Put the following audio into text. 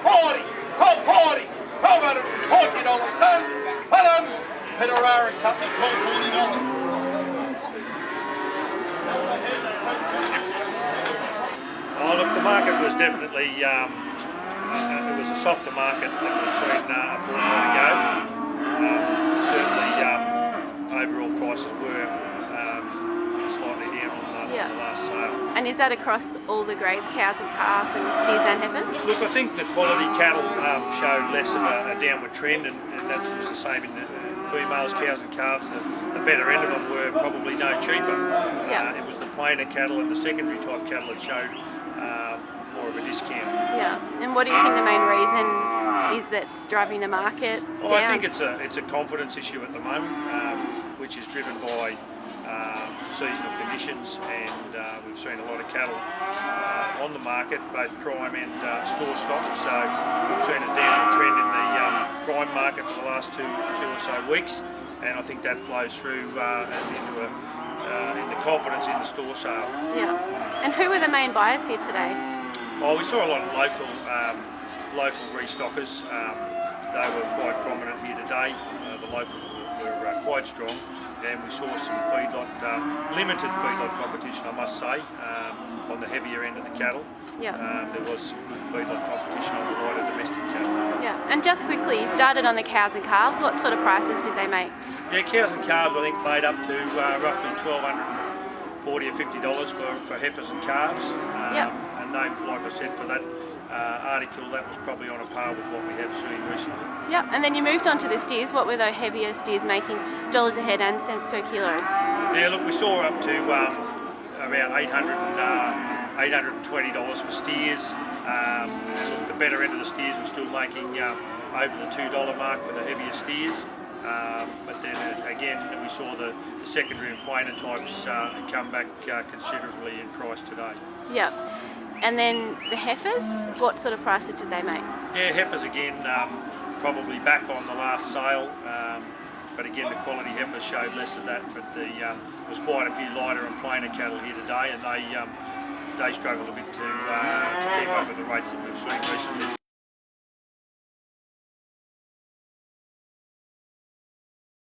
1240, 1240, $1,240 done. Well done, Peter and Company, $1,240. Oh, look, the market was definitely, it was a softer market than we've seen a fortnight ago. Certainly, overall prices were slightly down on the last sale. And is that across all the grades, cows and calves and steers and heifers? Look, I think the quality cattle showed less of a downward trend, and that was the same in the females, cows and calves. The better end of them were probably no cheaper. It was the plainer cattle and the secondary type cattle that showed more of a discount. Yeah, and what do you think the main reason is that's driving the market down? I think it's a confidence issue at the moment, which is driven by seasonal conditions, and we've seen a lot of cattle on the market, both prime and store stock. So we've seen a downward trend in the prime market for the last two or so weeks, and I think that flows through into the confidence in the store sale. Yeah, and who were the main buyers here today? Well, we saw a lot of local restockers. They were quite prominent here today. The locals were quite strong, and we saw some limited feedlot competition, I must say, on the heavier end of the cattle. There was some good feedlot competition on the lighter domestic cattle. Yeah, and just quickly, you started on the cows and calves. What sort of prices did they make? Yeah, cows and calves I think made up to roughly $1,240 or $1,250 for heifers and calves. And they, like I said, for that article, that was probably on a par with what we have seen recently. Yeah, and then you moved on to the steers. What were the heavier steers making dollars a head and cents per kilo? Yeah, look, we saw up to around $820 for steers. And look, the better end of the steers were still making over the $2 mark for the heavier steers. But then again, we saw the secondary and plainer types come back considerably in price today. Yeah. And then the heifers, what sort of prices did they make? Yeah, heifers again, probably back on the last sale. But again, the quality heifers showed less of that. But there was quite a few lighter and plainer cattle here today, and they struggled a bit to keep up with the rates that we've seen recently.